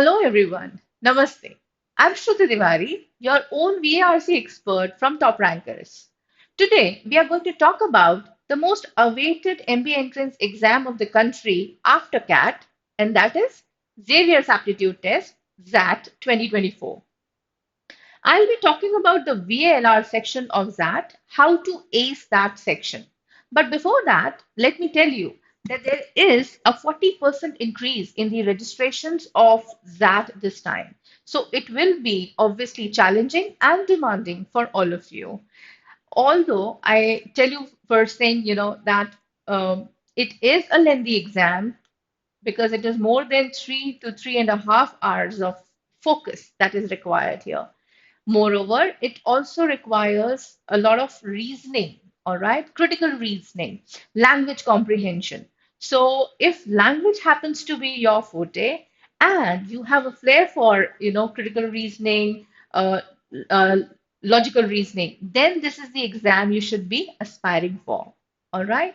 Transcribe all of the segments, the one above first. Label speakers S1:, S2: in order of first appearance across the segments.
S1: Hello everyone. Namaste. I'm Shruti Tiwari, your own VARC expert from Top Rankers. Today we are going to talk about the most awaited MBA entrance exam of the country after CAT, and that is Xavier's Aptitude Test, XAT 2024. I'll be talking about the VALR section of XAT, how to ace that section. But before that, let me tell you that there is a 40% increase in the registrations of XAT this time. So it will be obviously challenging and demanding for all of you. Although I tell you first thing, that it is a lengthy exam because it is more than 3 to 3.5 hours of focus that is required here. Moreover, it also requires a lot of reasoning, all right, critical reasoning, language comprehension. So, if language happens to be your forte and you have a flair for, critical reasoning, uh, logical reasoning, then this is the exam you should be aspiring for, all right.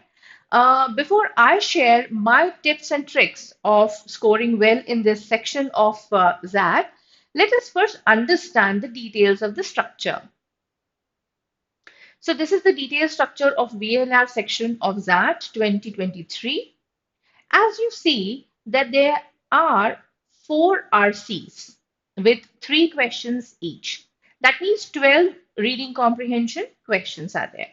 S1: Before I share my tips and tricks of scoring well in this section of XAT, let us first understand the details of the structure. So this is the detailed structure of VLR section of XAT 2023. As you see that there are four RCs with three questions each. That means 12 reading comprehension questions are there.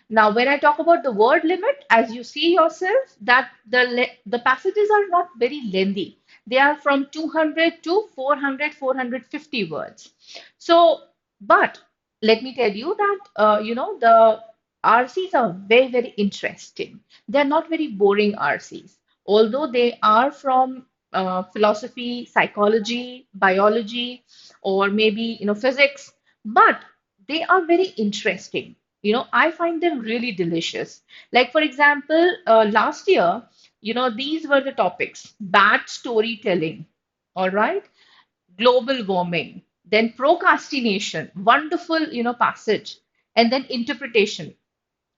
S1: Now, when I talk about the word limit, as you see yourself, that the passages are not very lengthy. They are from 200 to 400, 450 words. So, but let me tell you that the RCs are very, very interesting. They are not very boring RCs, although they are from philosophy, psychology, biology, or maybe physics, but they are very interesting. I find them really delicious. Like, for example, last year, these were the topics: bad storytelling, all right, global warming, then procrastination, wonderful, passage, and then interpretation,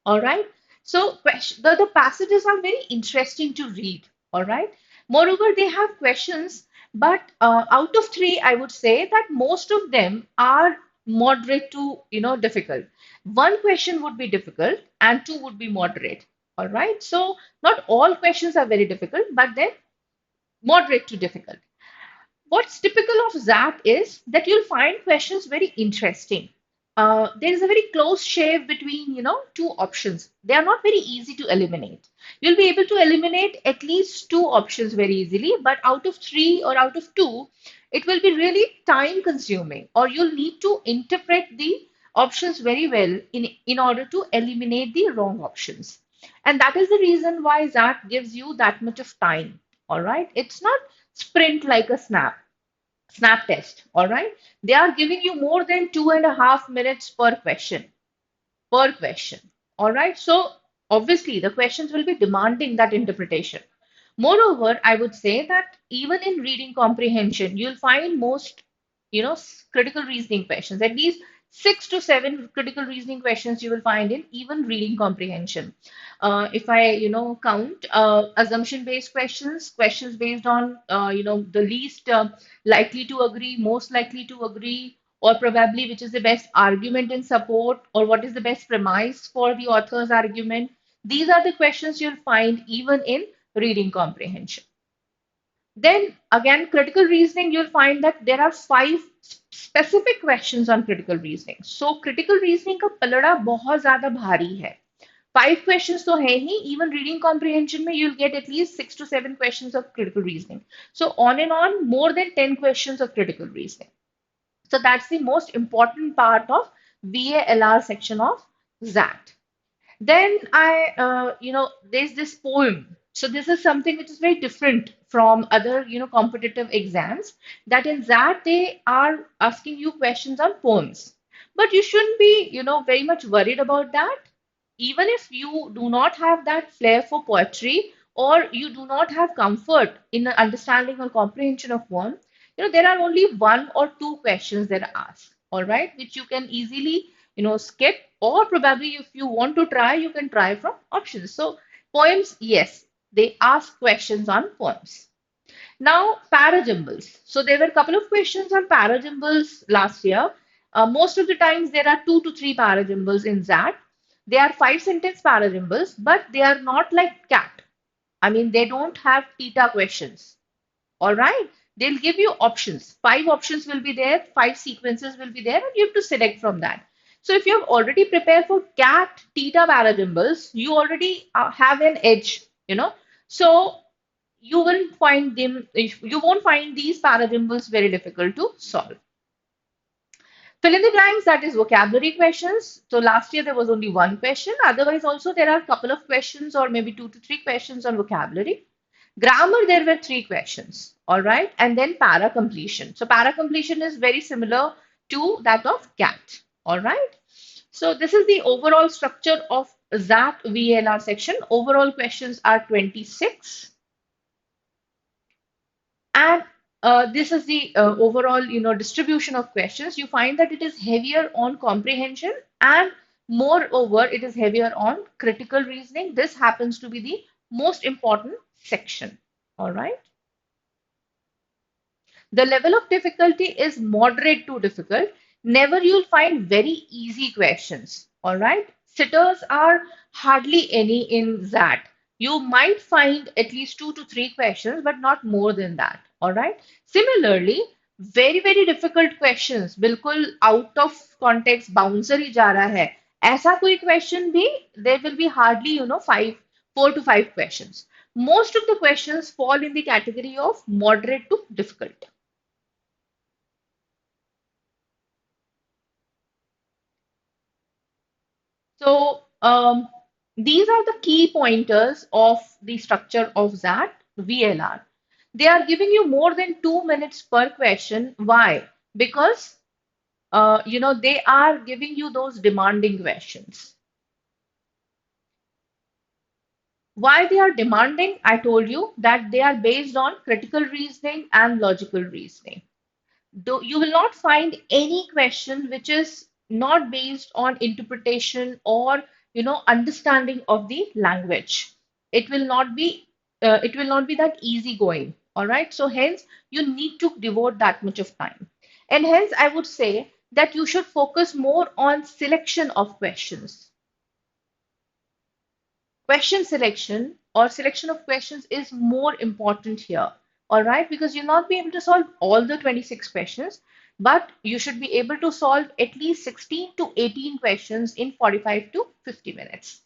S1: all right. So the passages are very interesting to read. All right. Moreover, they have questions, but out of three, I would say that most of them are moderate to difficult. One question would be difficult, and two would be moderate. All right. So not all questions are very difficult, but then moderate to difficult. What's typical of XAT is that you'll find questions very interesting. There is a very close shave between, two options. They are not very easy to eliminate. You'll be able to eliminate at least two options very easily, but out of three or out of two, it will be really time consuming, or you'll need to interpret the options very well in order to eliminate the wrong options. And that is the reason why XAT gives you that much of time. All right. It's not sprint like a snap test. All right. They are giving you more than 2.5 minutes per question. All right. So obviously the questions will be demanding that interpretation. Moreover, I would say that even in reading comprehension, you'll find most, critical reasoning questions, at least 6 to 7 critical reasoning questions you will find in even reading comprehension. If I, count assumption-based questions, questions based on, the least likely to agree, most likely to agree, or probably which is the best argument in support, or what is the best premise for the author's argument. These are the questions you'll find even in reading comprehension. Then again, critical reasoning, you'll find that there are five specific questions on critical reasoning. So critical reasoning का पलड़ा बहुत ज़्यादा भारी है. Five questions तो है ही. Even reading comprehension में you'll get at least 6 to 7 questions of critical reasoning. So on, more than 10 questions of critical reasoning. So that's the most important part of VALR section of XAT. Then there's this poem. So this is something which is very different from other, competitive exams. That in that they are asking you questions on poems, but you shouldn't be, very much worried about that. Even if you do not have that flair for poetry, or you do not have comfort in the understanding or comprehension of poem, there are only one or two questions that are asked. All right, which you can easily skip, or probably if you want to try, you can try from options. So poems, yes, they ask questions on poems. Now, parajumbles. So there were a couple of questions on parajumbles last year. Most of the times there are 2 to 3 parajumbles in that. They are 5 sentence parajumbles, but they are not like CAT. I mean, they don't have theta questions. All right. They'll give you options. 5 options will be there, 5 sequences will be there, and you have to select from that. So if you have already prepared for CAT theta parajumbles, you already have an edge, you know. So you will find them, you won't find these parajumbles very difficult to solve. Fill in the blanks, that is vocabulary questions. So last year there was only one question. Otherwise, also there are a couple of questions or maybe 2 to 3 questions on vocabulary. Grammar, there were 3 questions. All right. And then para completion. So para completion is very similar to that of CAT. All right. So this is the overall structure of that VLR section. Overall questions are 26. And this is the overall, distribution of questions. You find that it is heavier on comprehension and moreover, it is heavier on critical reasoning. This happens to be the most important section. All right. The level of difficulty is moderate to difficult. Never you'll find very easy questions. All right. Sitters are hardly any in that. You might find at least 2 to 3 questions, but not more than that. All right. Similarly, very, very difficult questions, बिल्कुल out of context, bouncer ही जा रहा है. ऐसा कोई question भी, there will be hardly, 4 to 5 questions. Most of the questions fall in the category of moderate to difficult. So these are the key pointers of the structure of that VLR. They are giving you more than 2 minutes per question. Why? Because they are giving you those demanding questions. Why they are demanding? I told you that they are based on critical reasoning and logical reasoning. Though you will not find any question which is not based on interpretation or understanding of the language. It will not be that easy going. All right. So hence you need to devote that much of time. And hence I would say that you should focus more on selection of questions. Question selection or selection of questions is more important here. All right, because you'll not be able to solve all the 26 questions, but you should be able to solve at least 16 to 18 questions in 45 to 50 minutes.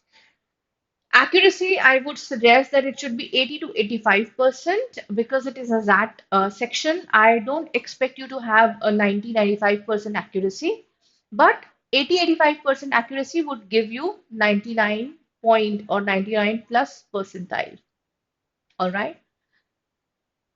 S1: Accuracy, I would suggest that it should be 80 to 85% because it is a ZAT section. I don't expect you to have a 90-95% accuracy, but 80-85% accuracy would give you 99 point or 99 plus percentile. All right.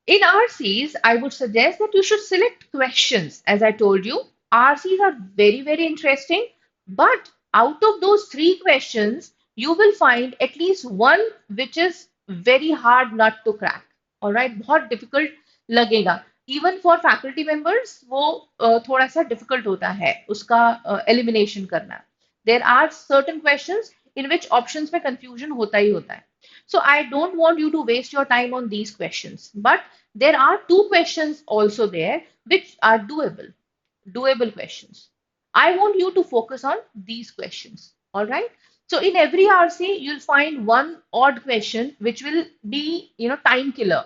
S1: In RCs, I would suggest that you should select questions. As I told you, RCs are very, very interesting. But out of those 3 questions, you will find at least one which is very hard nut to crack. All right, बहुत difficult लगेगा. Even for faculty members, वो थोड़ा सा difficult होता है उसका elimination करना. There are certain questions in which options में confusion होता ही होता है. So I don't want you to waste your time on these questions. But there are 2 questions also there which are doable questions. I want you to focus on these questions. All right. So in every RC, you'll find one odd question which will be, time killer.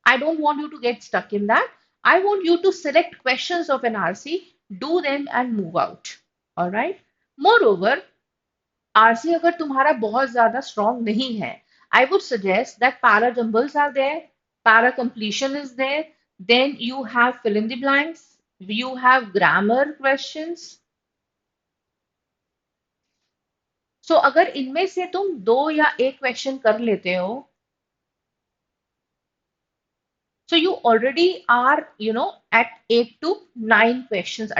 S1: I don't want you to get stuck in that. I want you to select questions of an RC, do them and move out. All right. Moreover, RC अगर तुम्हारा बहुत ज्यादा strong नहीं है I would suggest that para jumbles are there, para completion is there, then you have fill in the blanks, you have grammar questions. So अगर इनमें से तुम 2 या 1 क्वेश्चन कर लेते हो so you already are at 8 to 9 questions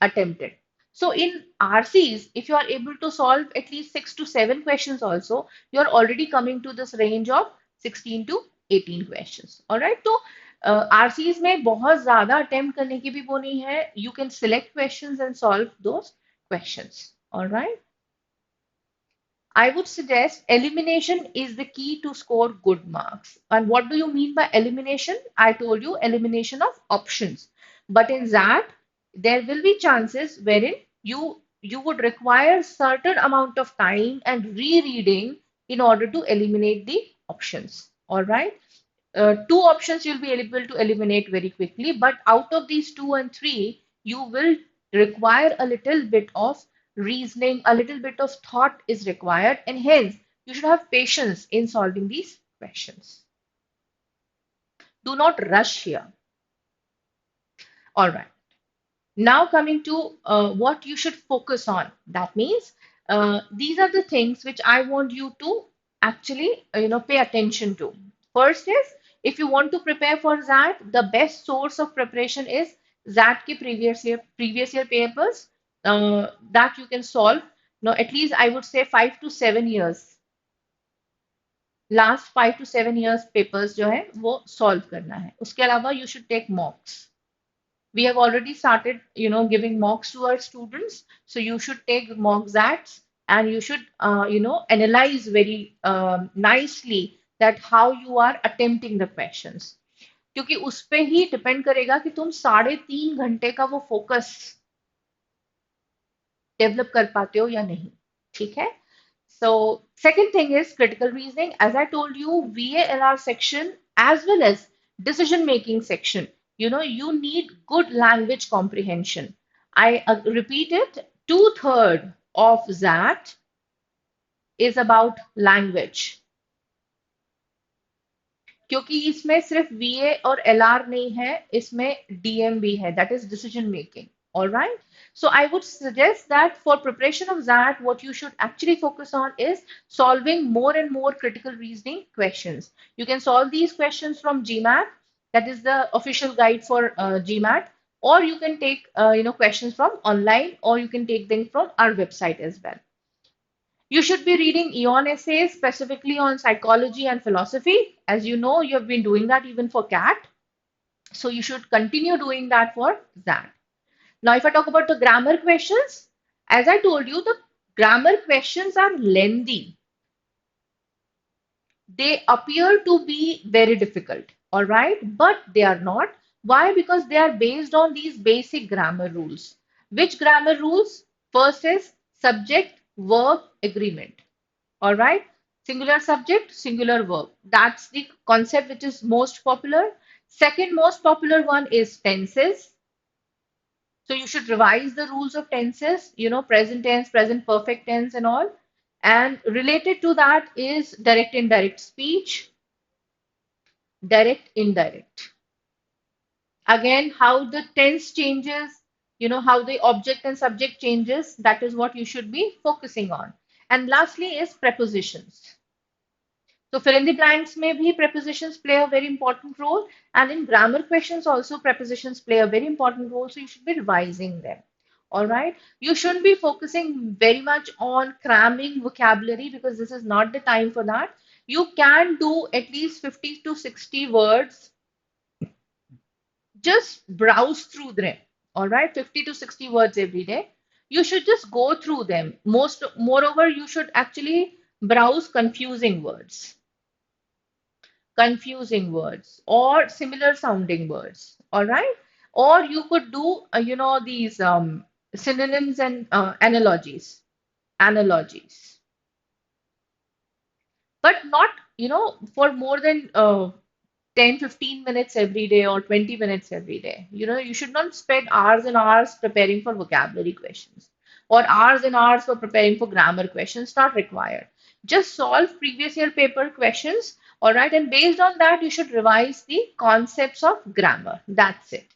S1: attempted. So in RCs, if you are able to solve at least 6 to 7 questions also, you're already coming to this range of 16 to 18 questions. All right. तो RCs में बहुत ज़्यादा attempt करने की भी वो नहीं है. You can select questions and solve those questions. All right. I would suggest elimination is the key to score good marks. And what do you mean by elimination? I told you elimination of options. But in that, there will be chances wherein you would require certain amount of time and rereading in order to eliminate the options. All right. Two options you'll be able to eliminate very quickly, but out of these two and three, you will require a little bit of reasoning, a little bit of thought is required, and hence you should have patience in solving these questions. Do not rush here. All right. Now coming to what you should focus on. That means these are the things which I want you to actually pay attention to. First is if you want to prepare for that, the best source of preparation is that ke previous year papers that you can solve. No, at least I would say 5 to 7 years. Last 5 to 7 years papers जो है वो solve करना है उसके अलावा you should take mocks. We have already started giving mocks to our students, so you should take mock XATs and you should analyze very nicely that how you are attempting the questions क्योंकि उस पे ही depend करेगा कि तुम 3.5 घंटे का वो focus develop कर पाते हो या नहीं ठीक है So second thing is critical reasoning. As I told you, VALR section as well as decision making section, you need good language comprehension. I repeat it, two-third of that is about language. क्योंकि इसमें सिर्फ VA और LR नहीं है, इसमें DM भी है, that is decision making. All right. So I would suggest that for preparation of that, what you should actually focus on is solving more and more critical reasoning questions. You can solve these questions from GMAT, that is the official guide for GMAT, or you can take questions from online, or you can take them from our website as well. You should be reading EON essays specifically on psychology and philosophy. As you know, you have been doing that even for CAT. So you should continue doing that for that. Now, if I talk about the grammar questions, as I told you, the grammar questions are lengthy. They appear to be very difficult, all right, but they are not. Why? Because they are based on these basic grammar rules. Which grammar rules? First is subject, verb, agreement. All right. Singular subject, singular verb. That's the concept which is most popular. Second most popular one is tenses. So you should revise the rules of tenses, present tense, present perfect tense, and all. And related to that is direct indirect speech, direct indirect. Again, how the tense changes, how the object and subject changes, that is what you should be focusing on. And lastly is prepositions. So fill in the blanks may be prepositions play a very important role, and in grammar questions also prepositions play a very important role. So you should be revising them. All right. You shouldn't be focusing very much on cramming vocabulary because this is not the time for that. You can do at least 50 to 60 words. Just browse through them. All right. 50 to 60 words every day. You should just go through them. Moreover, you should actually browse confusing words or similar sounding words, all right, or you could do these synonyms and analogies, but not for more than 10-15 minutes every day or 20 minutes every day. You should not spend hours and hours preparing for vocabulary questions or hours and hours for preparing for grammar questions. Not required. Just solve previous year paper questions, all right, and based on that, you should revise the concepts of grammar. That's it.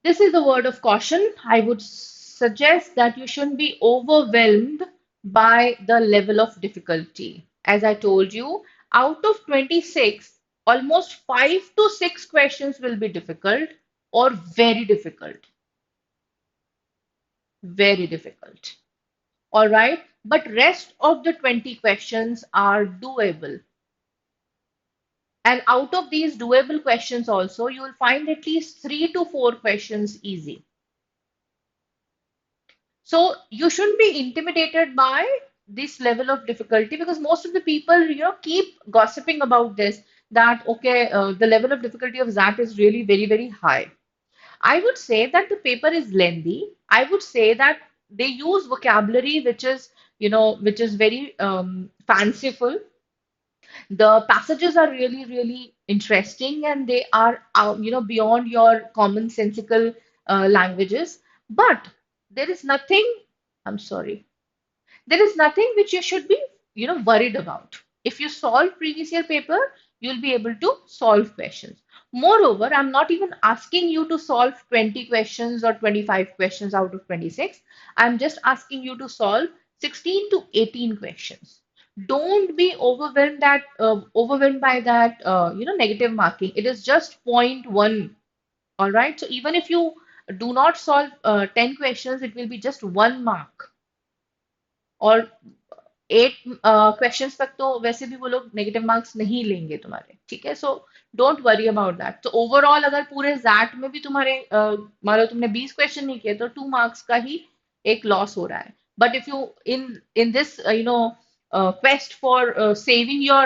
S1: This is a word of caution. I would suggest that you shouldn't be overwhelmed by the level of difficulty. As I told you, out of 26, almost 5 to 6 questions will be difficult or very difficult. Very difficult. All right. But rest of the 20 questions are doable. And out of these doable questions also, you will find at least 3 to 4 questions easy. So you shouldn't be intimidated by this level of difficulty, because most of the people, keep gossiping about this, that okay, the level of difficulty of XAT is really very, very high. I would say that the paper is lengthy. I would say that they use vocabulary which is very fanciful. The passages are really, really interesting, and they are, beyond your commonsensical languages. But there is nothing, I'm sorry, there is nothing which you should be, worried about. If you solve previous year paper, you'll be able to solve questions. Moreover, I'm not even asking you to solve 20 questions or 25 questions out of 26. I'm just asking you to solve 16 to 18 questions. Don't be overwhelmed by that, negative marking. It is just zero point 0.1. All right. So even if you do not solve 10 questions, it will be just 1 mark, or 8 questions तक तो वैसे भी वो लोग negative marks नहीं लेंगे तुम्हारे, ठीक है. So don't worry about that. तो ओवरऑल अगर पूरे जैट में भी तुम्हारे मान लो तुमने 20 क्वेश्चन नहीं किए, तो 2 मार्क्स का ही एक लॉस हो रहा है. But if you in in this quest for saving your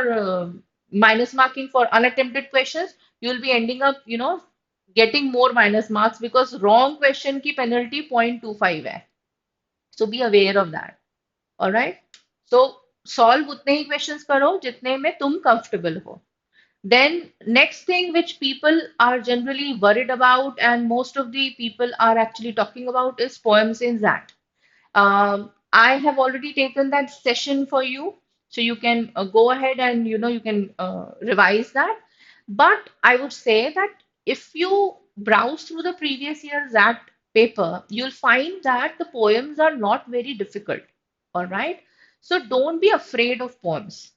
S1: minus marking for unattempted questions, you will be ending up, getting more minus marks, because wrong question की penalty 0.25 है. So be aware of that. Alright. So solve उतने ही questions करो जितने में तुम comfortable हो. Then next thing which people are generally worried about, and most of the people are actually talking about, is poems in that. I have already taken that session for you, so you can go ahead and you can revise that. But I would say that if you browse through the previous year's that paper, you'll find that the poems are not very difficult. All right. So don't be afraid of poems.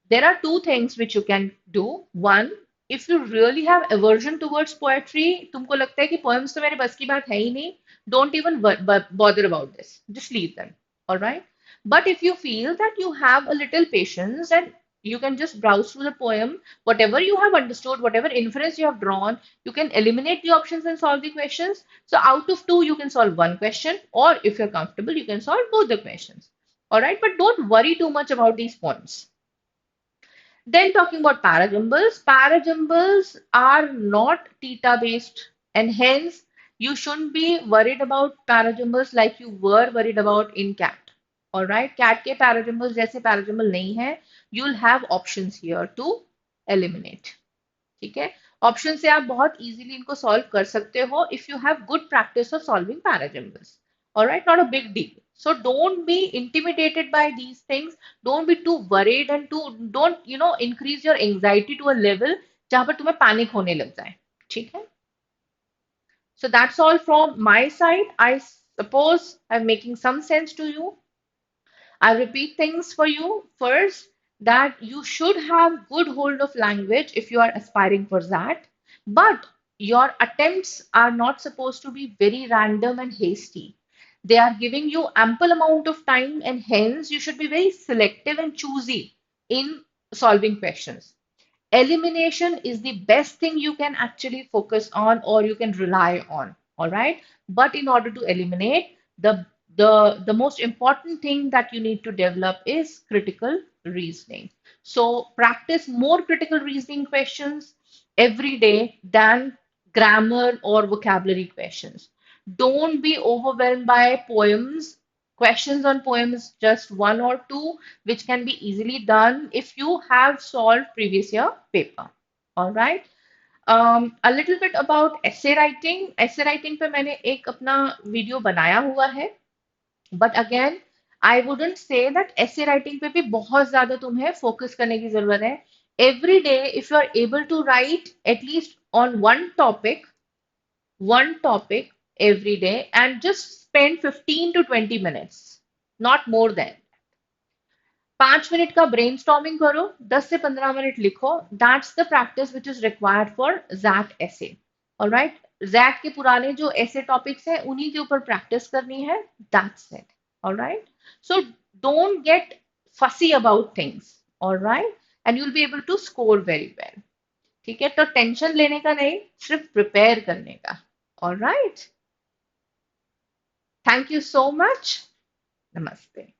S1: There are two things which you can do. One, if you really have aversion towards poetry, तुमको लगता है कि poems तो मेरे बस की बात है ही नहीं, don't even bother about this. Just leave them. All right. But if you feel that you have a little patience and you can just browse through the poem, whatever you have understood, whatever inference you have drawn, you can eliminate the options and solve the questions. So out of two, you can solve one question, or if you're comfortable, you can solve both the questions. All right. But don't worry too much about these poems. Then talking about parajumbles are not theta based, and hence you shouldn't be worried about parajumbles like you were worried about in cat. All right, cat के parajumbles जैसे parajumble नहीं है. You'll have options here to eliminate. ठीक है. Option से आप बहुत easily इनको सॉल्व कर सकते हो if you have good practice of solving parajumbles. Alright, not a big deal. So don't be intimidated by these things. Don't be too worried and don't increase your anxiety to a level जहां पर तुम्हें panic होने लग जाए. ठीक है. So that's all from my side. I suppose I'm making some sense to you. I repeat things for you. First, that you should have good hold of language if you are aspiring for that. But your attempts are not supposed to be very random and hasty. They are giving you ample amount of time, and hence you should be very selective and choosy in solving questions. Elimination is the best thing you can actually focus on or you can rely on. All right. But in order to eliminate, the most important thing that you need to develop is critical reasoning. So practice more critical reasoning questions every day than grammar or vocabulary questions. Don't be overwhelmed by poems, questions on poems, just one or two, which can be easily done if you have solved previous year paper. All right. A little bit about essay writing. Essay writing पे मैंने एक अपना video बनाया हुआ है. But again, I wouldn't say that essay writing पे भी बहुत ज़्यादा तुम्हें focus करने की ज़रूरत है. Every day, if you are able to write at least on one topic every day, and just spend 15 to 20 minutes, not more than. 5 minute का ब्रेनस्टॉर्मिंग करो, 10 से 15 मिनट लिखो. That's the practice which is required for XAT essay. Alright. XAT के पुराने जो ऐसे topics हैं उन्हीं के ऊपर प्रैक्टिस करनी है. That's it. Alright. So don't get fussy about things. Alright. And you will be able to score very well. ठीक है. तो टेंशन लेने का नहीं, सिर्फ प्रिपेयर करने का. Alright. Thank you so much. Namaste.